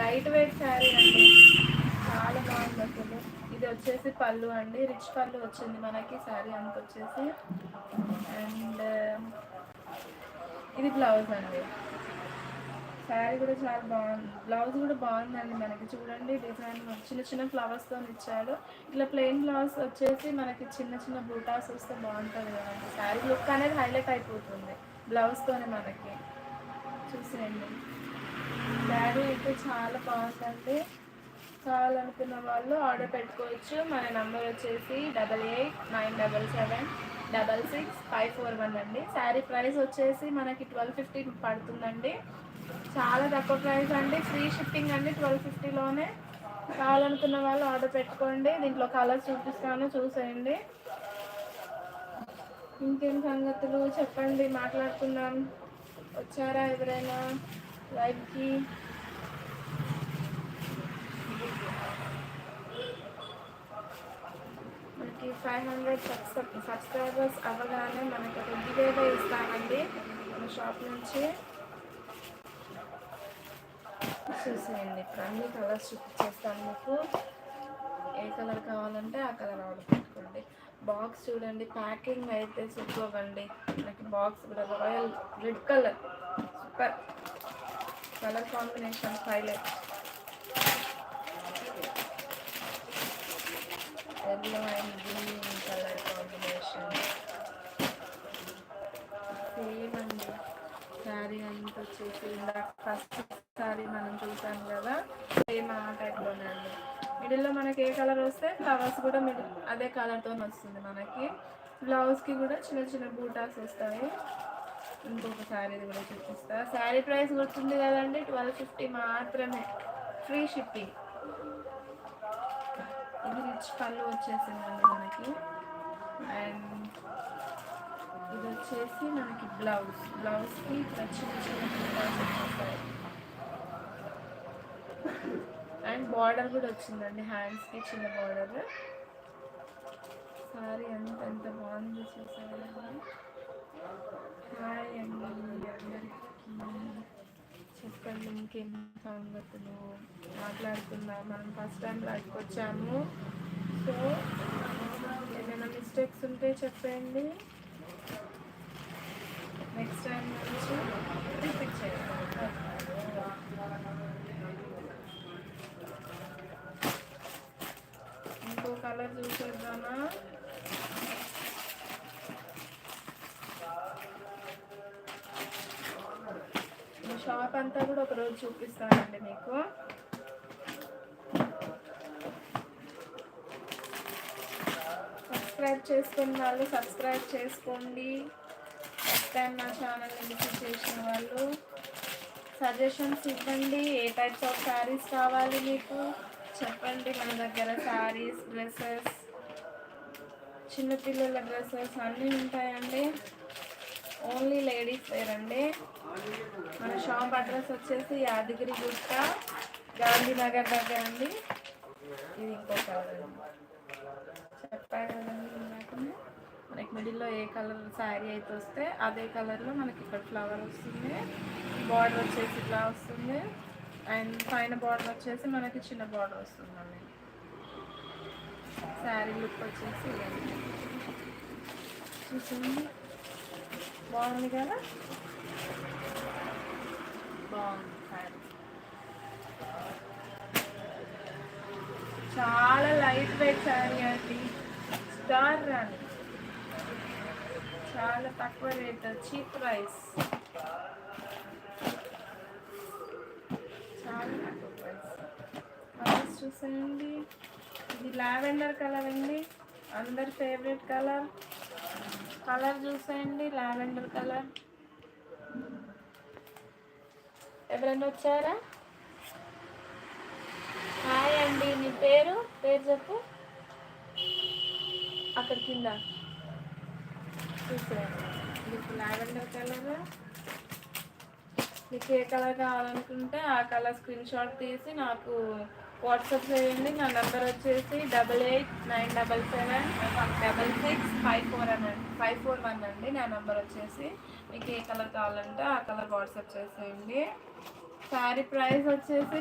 Light weight sari అండి, చాలా బాగుంది అసలు. ఇది వచ్చేసి పళ్ళు అండి, రిచ్ పళ్ళు వచ్చింది మనకి శారీ అంత వచ్చేసి. అండ్ ఇది బ్లౌజ్ అండి. శారీ కూడా చాలా బాగుంది, బ్లౌజ్ కూడా బాగుందండి మనకి. చూడండి డిజైన్ చిన్న చిన్న ఫ్లవర్స్తో ఇచ్చాడు. ఇట్లా ప్లెయిన్ బ్లౌజ్ వచ్చేసి మనకి చిన్న చిన్న బూటాస్ వస్తే బాగుంటుంది కదండి. శారీ లుక్ అనేది హైలైట్ అయిపోతుంది బ్లౌజ్తోనే మనకి. చూసేయండి, శారీ అయితే చాలా బాగుందండి. కావాలనుకున్న వాళ్ళు ఆర్డర్ పెట్టుకోవచ్చు. మన నెంబర్ వచ్చేసి 889777665541 అండి. శారీ ప్రైస్ వచ్చేసి మనకి 1250 పడుతుందండి. చాలా తక్కువ ప్రైస్ అండి, ఫ్రీ షిప్పింగ్ అండి 1250లోనే. కావాలనుకున్న వాళ్ళు ఆర్డర్ పెట్టుకోండి. దీంట్లో కలర్స్ చూపిస్తాను, చూసేయండి. ఇంకేం సంగతులు చెప్పండి, మాట్లాడుకుందాం. వచ్చారా ఎవరైనా లైవ్కి? మనకి 500 సబ్స్క్రైబర్స్ అవ్వగానే మనకి ఒక గివేవే ఇస్తామండి మన షాప్ నుంచి. చూసేయండి, ఇప్పుడు అన్ని కలర్స్ చూపించేస్తాను మీకు. ఏ కలర్ కావాలంటే ఆ కలర్ ఆర్డర్ పెట్టుకోండి. బాక్స్ చూడండి, ప్యాకింగ్ అయితే సూపర్ అండి. మనకి బాక్స్ కూడా royal red colour, super colour combination highlight. Yellow and green colour combination same అండి. శారీ అంతా వచ్చేసి ఇందాక ఫస్ట్ శారీ మనం చూసాం కదా, సేమ్ ఆ టైప్లోనే అండి. మిడిల్లో మనకి ఏ కలర్ వస్తే ఫ్లవర్స్ కూడా మిడిల్ అదే కలర్తో వస్తుంది మనకి. బ్లౌజ్కి కూడా చిన్న చిన్న బూటాస్ వస్తాయి. ఇంకొక శారీది కూడా చూపిస్తా. శారీ ప్రైస్ గుర్తుంది కదండి, 1250 మాత్రమే, ఫ్రీ షిప్పింగ్. ఇది రిచ్ పళ్ళు వచ్చేసిందండి మనకి. అండ్ ఇది వచ్చేసి మనకి బ్లౌజ్కి చిన్న చిన్న బూటాస్ వచ్చేస్తాయి. అండ్ బార్డర్ కూడా వచ్చిందండి, హ్యాండ్స్కి చిన్న బార్డర్. సారీ ఎంత బాగుంది చూసారా? హాయ్ అండి అందరికీ, చెప్పండి ఇంకేం సంగతులు, మాట్లాడుకుందాం. మనం ఫస్ట్ టైం లైవ్కి వచ్చాము, సో ఏమైనా మిస్టేక్స్ ఉంటే చెప్పండి, నెక్స్ట్ టైం నుంచి రిపీట్ చేయాలి. ఇంకో కలర్ చూసేద్దామా? షాప్ అంతా కూడా ఒకరోజు చూపిస్తానండి మీకు. సబ్స్క్రైబ్ చేసుకున్న వాళ్ళు సబ్స్క్రైబ్ చేసుకోండి. ఫస్ట్ టైం నా ఛానల్ని విజిట్ చేసిన వాళ్ళు సజెషన్స్ ఇవ్వండి. ఏ టైప్స్ ఆఫ్ శారీస్ కావాలి మీకు చెప్పండి. మన దగ్గర శారీస్, డ్రెస్సెస్, చిన్నపిల్లల డ్రెస్సెస్ అన్నీ ఉంటాయండి. ఓన్లీ లేడీస్ వేర్ అండి. మన షాప్ అడ్రస్ వచ్చేసి యాదగిరి గుట్ట, గాంధీనగర్ దగ్గర అండి. ఇది ఇంకో కలర్ చెప్పారు కదండి ఇందాకనే. మనకి మిడిల్లో ఏ కలర్ శారీ అయితే వస్తే అదే కలర్లో మనకి ఇక్కడ ఫ్లవర్ వస్తుంది. బార్డర్ వచ్చేసి ఇట్లా వస్తుంది. అండ్ పైన బార్డర్ వచ్చేసి మనకి చిన్న బార్డర్ వస్తుందండి. శారీ లుక్ వచ్చేసి చూసింది, బాగుంది కదా, బాగుంది శారీ. చాలా లైట్ వెయిట్ శారీ అండి, స్టార్ రాని, చాలా తక్కువ రేట్, చీప్ ప్రైస్, చాలా తక్కువ ప్రైస్. కలర్స్ చూసేయండి. ఇది లావెండర్ కలర్ అండి, అందరి ఫేవరెట్ కలర్. కలర్ చూసేయండి, లావెండర్ కలర్. ఎవరైనా వచ్చారా? హాయ్ అండి, నీ పేరు చెప్పు. అక్కడ కింద చూసేయండి. మీకు లావెండర్ కలర్, మీకు ఏ కలర్ కావాలనుకుంటే ఆ కలర్ స్క్రీన్ షాట్ తీసి నాకు వాట్సాప్ చేయండి. నా నెంబర్ వచ్చేసి 8897766541 అండి. నా నెంబర్ వచ్చేసి మీకు ఏ కలర్ కావాలంటే ఆ కలర్ వాట్సాప్ చేసేయండి. శారీ ప్రైస్ వచ్చేసి